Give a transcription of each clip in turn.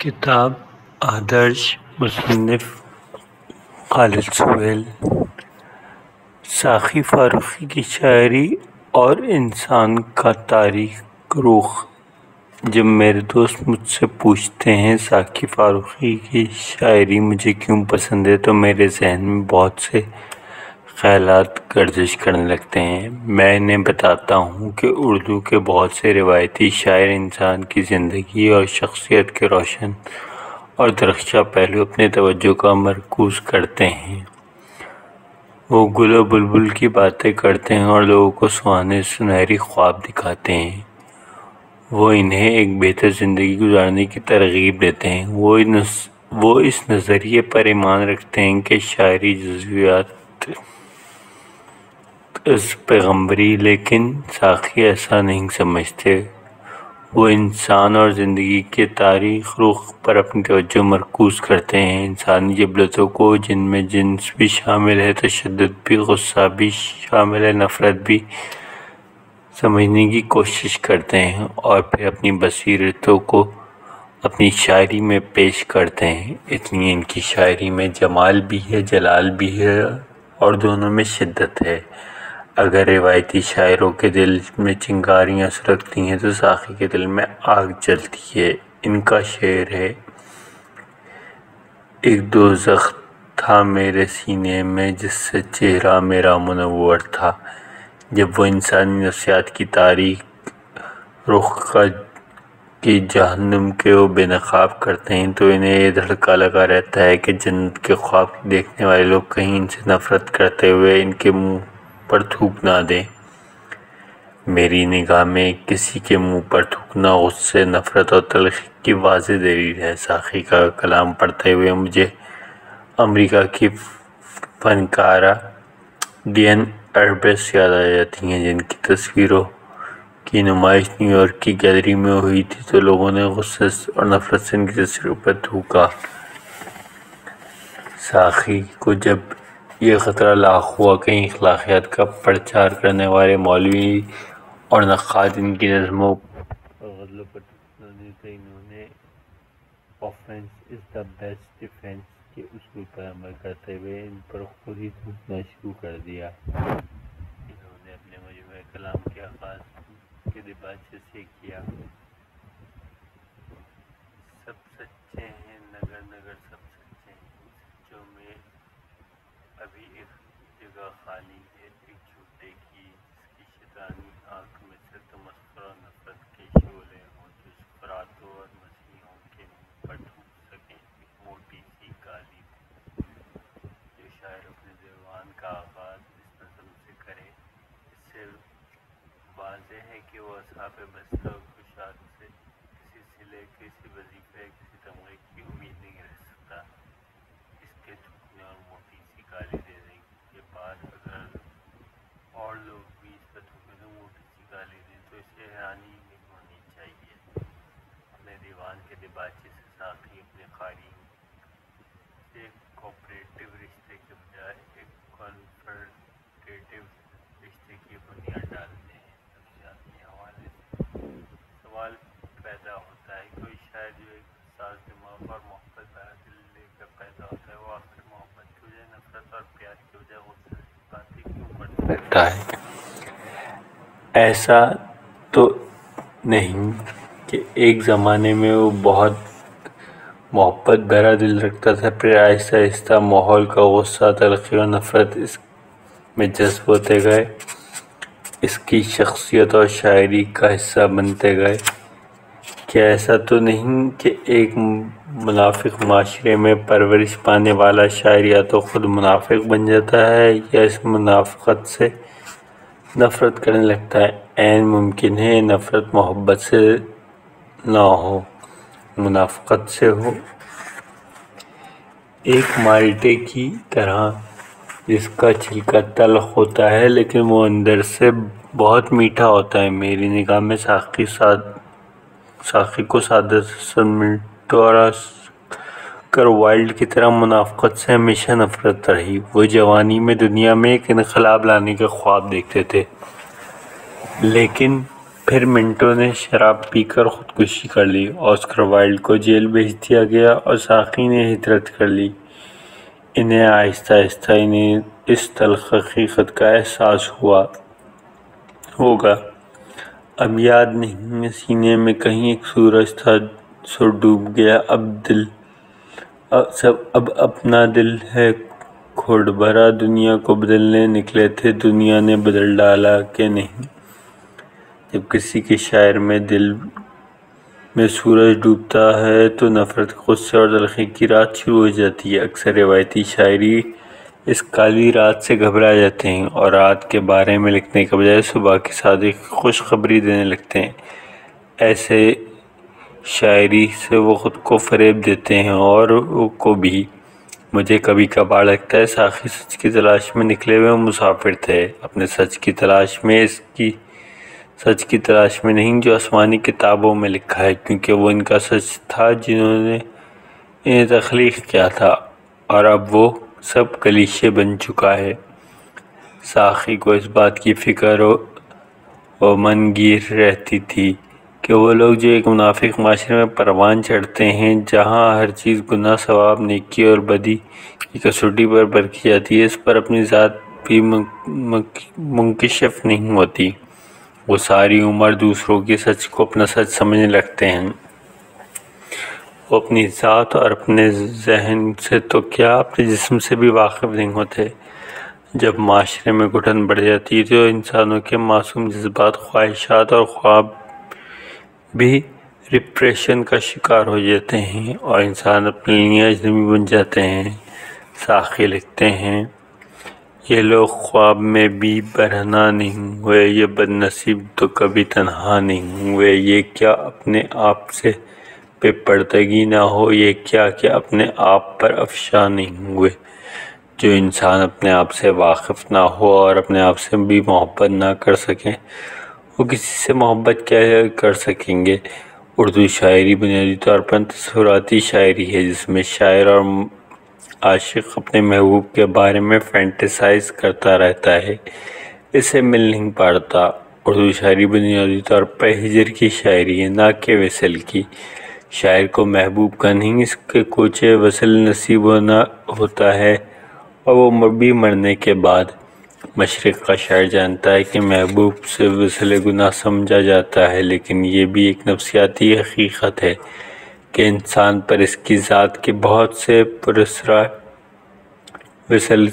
کتاب آدرش مصنف خالد سہیل۔ ساقی فاروقی کی شاعری اور انسان کا تاریک رخ۔ جب میرے دوست مجھ سے پوچھتے ہیں ساقی فاروقی کی شاعری مجھے کیوں پسند ہے تو میرے ذہن میں بہت سے خیالات گردش کرنے لگتے ہیں۔ میں انہیں بتاتا ہوں کہ اردو کے بہت سے روایتی شاعر انسان کی زندگی اور شخصیت کے روشن اور درخشاں پہلو اپنے توجہ کا مرکوز کرتے ہیں۔ وہ گل و بلبل کی باتیں کرتے ہیں اور لوگوں کو سہانے سنہری خواب دکھاتے ہیں۔ وہ انہیں ایک بہتر زندگی گزارنے کی ترغیب دیتے ہیں۔ وہ اس نظریے پر ایمان رکھتے ہیں کہ شاعری جزویات از پیغمبری، لیکن ساقی ایسا نہیں سمجھتے۔ وہ انسان اور زندگی کے تاریک رخ پر اپنی توجہ مرکوز کرتے ہیں، انسانی جبلتوں کو جن میں جنس بھی شامل ہے، تشدد بھی، غصہ بھی شامل ہے، نفرت بھی، سمجھنے کی کوشش کرتے ہیں اور پھر اپنی بصیرتوں کو اپنی شاعری میں پیش کرتے ہیں۔ اتنی ان کی شاعری میں جمال بھی ہے، جلال بھی ہے اور دونوں میں شدت ہے۔ اگر روایتی شاعروں کے دل میں چنگاریاں سلگتی ہیں تو ساقی کے دل میں آگ جلتی ہے۔ ان کا شعر ہے: ایک دوزخ تھا میرے سینے میں جس سے چہرہ میرا منور تھا۔ جب وہ انسانی نفسیات کی تاریک رخ کی جہنم کے وہ بے نقاب کرتے ہیں تو انہیں یہ دھڑکا لگا رہتا ہے کہ جنت کے خواب دیکھنے والے لوگ کہیں ان سے نفرت کرتے ہوئے ان کے منہ پر تھوک نہ دیں۔ میری نگاہ میں کسی کے منہ پر تھوکنا غصے، نفرت اور تلخی کی واضح دلیل ہے۔ ساقی کا کلام پڑھتے ہوئے مجھے امریکہ کی فنکارہ ڈین اربس یاد آ جاتی ہیں، جن کی تصویروں کی نمائش نیو یارک کی گیلری میں ہوئی تھی تو لوگوں نے غصے اور نفرت سے ان کی تصویروں پر تھوکا۔ ساقی کو جب یہ خطرہ لاحق ہوا کہیں اخلاقیات کا پرچار کرنے والے مولوی اور نقاد ان کی نظموں اور غزلوں پر تھوکنا دیں تو انہوں نے "offence is the best defence" کے اصول پر عمل کرتے ہوئے ان پر خود ہی تھوکنا شروع کر دیا۔ انہوں نے اپنے مجموعہ کلام کے آغاز کے دباچے سے کیا: سب سچے ہیں نگر نگر سب سچے ہیں، ان سچوں میں ابھی ایک جگہ خالی ہے، ایک جھوٹے کی جس کی شیطانی آنکھ میں سے تمسخر اور نفرت کے شعلے ہوں، جو سقراطوں اور مسیحوں کے منہ پر تھوک سکیں، ایک موٹی سی گالی دے۔ جو شاعر اپنے دیوان کا آغاز اس نظم سے کرے، اس سے واضح ہے کہ وہ اصحاب بصیرت اور گشاد سے کسی صلے، کسی وظیفے، کسی تمغے کی امید نہیں رکھ سکتا۔ اس کے تھوکنے اور موٹی سی گالی دینے کے بعد اگر اور لوگ بھی اس پر تھوکیں تو موٹی سی گالی دیں تو اسے حیرانی نہیں ہونی چاہیے۔ اپنے دیوان کے دباچے سے ساقی اپنے قارئین سے کوآپریٹو رشتے کے بجائے ایک کنفرنٹیٹیو رشتے کی بنیاد ڈالتے ہیں۔ نفسیاتی حوالے سے سوال پیدا ہوتا ہے، کوئی شاعر جو ایک حساس دماغ اور محبت بھرا دل لے کر پیدا ہوتا ہے، وہ آخر محبت کی بجائے نفرت اور پیار کی بجائے غصے سے باتیں کیوں کرتا رہتا ہے؟ ایسا تو نہیں کہ ایک زمانے میں وہ بہت محبت بھرا دل رکھتا تھا، پھر آہستہ آہستہ ماحول کا غصہ، تلخی اور نفرت اس میں جذب ہوتے گئے، اس کی شخصیت اور شاعری کا حصہ بنتے گئے؟ کیا ایسا تو نہیں کہ ایک منافق معاشرے میں پرورش پانے والا شاعر یا تو خود منافق بن جاتا ہے یا اس منافقت سے نفرت کرنے لگتا ہے؟ عین ممکن ہے نفرت محبت سے نہ ہو، منافقت سے ہو۔ ایک مالٹے کی طرح جس کا چھلکا تلخ ہوتا ہے لیکن وہ اندر سے بہت میٹھا ہوتا ہے۔ میری نگاہ میں ساقی کو سادہ سنمٹا کر وائلڈ کی طرح منافقت سے ہمیشہ نفرت رہی۔ وہ جوانی میں دنیا میں ایک انقلاب لانے کے خواب دیکھتے تھے، لیکن پھر منٹو نے شراب پی کر خودکشی کر لی، آسکر وائلڈ کو جیل بھیج دیا گیا اور ساقی نے ہجرت کر لی۔ انہیں آہستہ آہستہ اس تلخ حقیقت کا احساس ہوا ہوگا۔ اب یاد نہیں، سینے میں کہیں ایک سورج تھا سو ڈوب گیا۔ اب اپنا دل ہے کھوٹ بھرا، دنیا کو بدلنے نکلے تھے، دنیا نے بدل ڈالا کہ نہیں۔ جب کسی کے شاعر میں دل میں سورج ڈوبتا ہے تو نفرت، غصے اور تلخی کی رات شروع ہو جاتی ہے۔ اکثر روایتی شاعری اس کالی رات سے گھبرا جاتے ہیں اور رات کے بارے میں لکھنے کے بجائے صبح کی صادق خوشخبری دینے لگتے ہیں۔ ایسے شاعری سے وہ خود کو فریب دیتے ہیں اور کو بھی۔ مجھے کبھی کبھار لگتا ہے ساقی سچ کی تلاش میں نکلے ہوئے مسافر تھے، اپنے سچ کی تلاش میں، سچ کی تلاش میں نہیں جو آسمانی کتابوں میں لکھا ہے، کیونکہ وہ ان کا سچ تھا جنہوں نے انہیں تخلیق کیا تھا، اور اب وہ سب کلیشے بن چکا ہے۔ ساقی کو اس بات کی فکر و من گیر رہتی تھی کہ وہ لوگ جو ایک منافق معاشرے میں پروان چڑھتے ہیں، جہاں ہر چیز گناہ، ثواب، نیکی اور بدی کی کسوٹی پر پرکھی جاتی ہے، اس پر اپنی ذات بھی منکشف نہیں ہوتی، وہ ساری عمر دوسروں کے سچ کو اپنا سچ سمجھنے لگتے ہیں۔ وہ اپنی ذات اور اپنے ذہن سے تو کیا، اپنے جسم سے بھی واقف نہیں ہوتے۔ جب معاشرے میں گھٹن بڑھ جاتی ہے تو انسانوں کے معصوم جذبات، خواہشات اور خواب بھی ریپریشن کا شکار ہو جاتے ہیں اور انسان اپنے لیے اجنبی بن جاتے ہیں۔ ساقی لکھتے ہیں، یہ لوگ خواب میں بھی برہنہ نہیں ہوئے، یہ بد نصیب تو کبھی تنہا نہیں ہوئے، یہ کیا اپنے آپ سے بے پردگی نہ ہو، یہ کیا کہ اپنے آپ پر افشاں نہیں ہوئے۔ جو انسان اپنے آپ سے واقف نہ ہو اور اپنے آپ سے بھی محبت نہ کر سکیں، وہ کسی سے محبت کیا کر سکیں گے۔ اردو شاعری بنیادی طور پر تصوراتی شاعری ہے، جس میں شاعر اور عاشق اپنے محبوب کے بارے میں فینٹیسائز کرتا رہتا ہے، اسے مل نہیں پاتا۔ اردو شاعری بنیادی طور پر ہجر کی شاعری ہے، نہ کہ وصل کی۔ شاعر کو محبوب کا نہیں، اس کے کوچے وصل نصیب ہوتا ہے، اور وہ بھی مرنے کے بعد۔ مشرق کا شاعر جانتا ہے کہ محبوب سے وصل گناہ سمجھا جاتا ہے، لیکن یہ بھی ایک نفسیاتی حقیقت ہے کہ انسان پر اس کی ذات کے بہت سے پراسرار وصل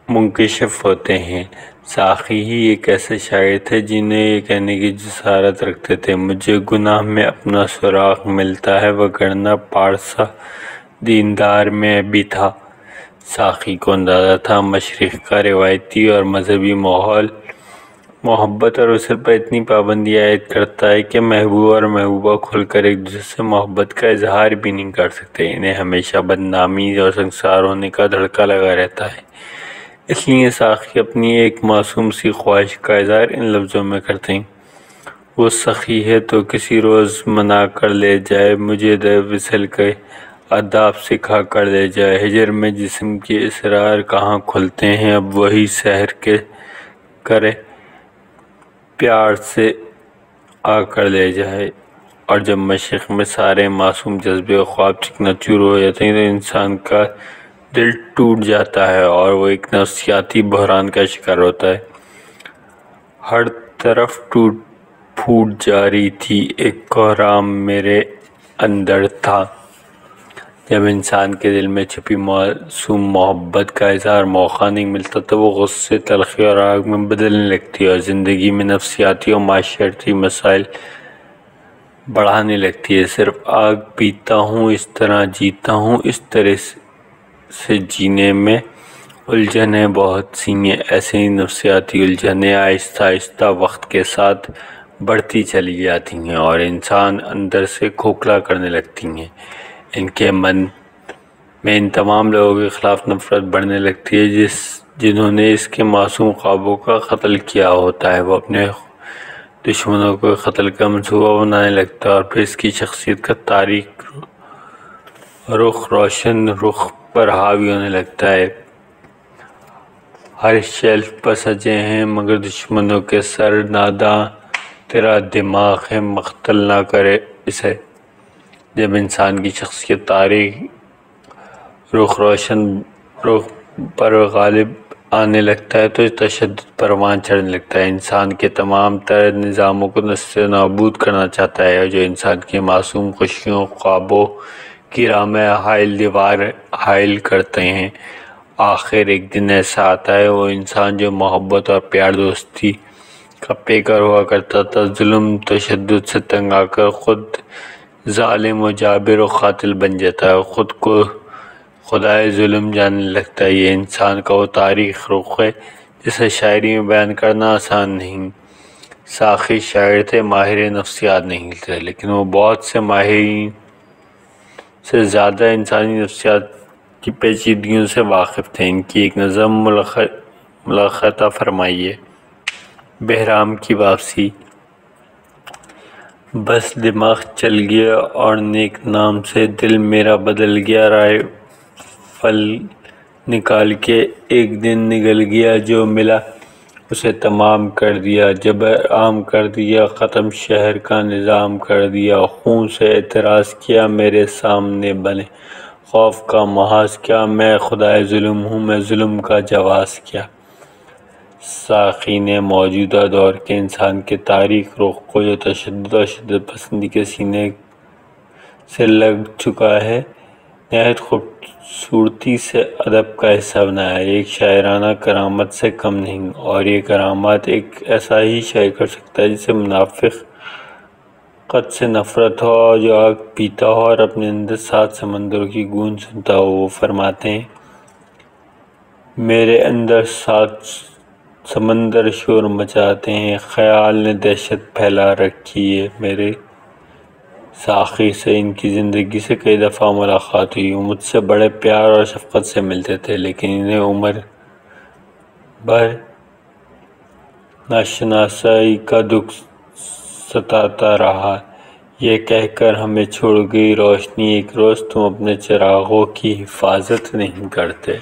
منکشف ہوتے ہیں۔ ساقی ہی ایک ایسے شاعر تھے جنہیں یہ کہنے کی جسارت رکھتے تھے، مجھے گناہ میں اپنا سراغ ملتا ہے، وگرنہ پارسا دیندار میں بھی تھا۔ ساقی کو اندازہ تھا مشرق کا روایتی اور مذہبی ماحول محبت اور وصل پر اتنی پابندی عائد کرتا ہے کہ محبوب اور محبوبہ کھل کر ایک دوسرے سے محبت کا اظہار بھی نہیں کر سکتے، انہیں ہمیشہ بدنامی اور سنگسار ہونے کا دھڑکا لگا رہتا ہے۔ اس لیے ساقی اپنی ایک معصوم سی خواہش کا اظہار ان لفظوں میں کرتے ہیں، وہ سخی ہے تو کسی روز منا کر لے جائے، مجھے وصل کے آداب سکھا کر لے جائے، ہجر میں جسم کے اسرار کہاں کھلتے ہیں، اب وہی سحر کے کرے پیار سے آ کر لے جائے۔ اور جب مشرق میں سارے معصوم جذبے و خواب چکنا چور ہو جاتے ہیں تو انسان کا دل ٹوٹ جاتا ہے اور وہ ایک نفسیاتی بحران کا شکار ہوتا ہے۔ ہر طرف ٹوٹ پھوٹ جاری تھی، ایک کوہرام میرے اندر تھا۔ جب انسان کے دل میں چھپی معصوم محبت کا اظہار موقع نہیں ملتا تو وہ غصے، تلخی اور آگ میں بدلنے لگتی ہے اور زندگی میں نفسیاتی اور معاشرتی مسائل بڑھانے لگتی ہے۔ صرف آگ پیتا ہوں، اس طرح جیتا ہوں، اس طرح سے جینے میں الجھنیں بہت سی ہیں۔ ایسے ہی نفسیاتی الجھنیں آہستہ آہستہ وقت کے ساتھ بڑھتی چلی جاتی ہیں اور انسان اندر سے کھوکھلا کرنے لگتی ہیں۔ ان کے من میں ان تمام لوگوں کے خلاف نفرت بڑھنے لگتی ہے جنہوں نے اس کے معصوم خوابوں کا قتل کیا ہوتا ہے۔ وہ اپنے دشمنوں کو قتل کا منصوبہ بنانے لگتا ہے اور پھر اس کی شخصیت کا تاریک رخ روشن رخ پر حاوی ہونے لگتا ہے۔ ہر شیلف پر سجے ہیں مگر دشمنوں کے سر ناداں تیرا دماغ ہے مقتل نہ کرے اسے۔ جب انسان کی شخصیت تاریخ رخ روشن رخ پر غالب آنے لگتا ہے تو تشدد پروان چڑھنے لگتا ہے۔ انسان کے تمام تر نظاموں کو نست و نابود کرنا چاہتا ہے، جو انسان کی معصوم خوشیوں خوابوں کی راہ میں حائل دیوار حائل کرتے ہیں۔ آخر ایک دن ایسا آتا ہے وہ انسان جو محبت اور پیار دوستی کا پیکر ہوا کرتا تھا، ظلم تشدد سے تنگ آ کر خود ظالم و جابر و قاتل بن جاتا ہے، خود کو خدائے ظلم جاننے لگتا ہے۔ یہ انسان کا وہ تاریخ رخ ہے جسے شاعری میں بیان کرنا آسان نہیں۔ ساقی شاعر تھے، ماہر نفسیات نہیں تھے، لیکن وہ بہت سے ماہرین سے زیادہ انسانی نفسیات کی پیچیدگیوں سے واقف تھے۔ ان کی ایک نظم ملخص فرمائیے۔ بہرام کی واپسی۔ بس دماغ چل گیا اور نیک نام سے دل میرا بدل گیا، رائفل نکال کے ایک دن نگل گیا، جو ملا اسے تمام کر دیا، جبر عام کر دیا، ختم شہر کا نظام کر دیا، خون سے اعتراض کیا، میرے سامنے بنے خوف کا محاذ کیا، میں خدائے ظلم ہوں، میں ظلم کا جواز کیا۔ ساقی نے موجودہ دور کے انسان کے تاریخ رخ کو، جو تشدد اور شدت پسندی کے سینے سے لگ چکا ہے، نہایت خوبصورتی سے ادب کا حصہ بنایا ہے، ایک شاعرانہ کرامت سے کم نہیں۔ اور یہ کرامات ایک ایسا ہی شاعر کر سکتا ہے جسے منافقت سے نفرت ہو، جو آگ پیتا ہو اور اپنے اندر 7 سمندروں کی گونج سنتا ہو۔ وہ فرماتے ہیں، میرے اندر 7 سمندر شور مچاتے ہیں، خیال نے دہشت پھیلا رکھی ہے۔ میرے ساقی سے ان کی زندگی سے کئی دفعہ ملاقات ہوئی، وہ مجھ سے بڑے پیار اور شفقت سے ملتے تھے، لیکن انہیں عمر بھر ناشناسائی کا دکھ ستاتا رہا۔ یہ کہہ کر ہمیں چھوڑ گئی روشنی ایک روز، تم اپنے چراغوں کی حفاظت نہیں کرتے۔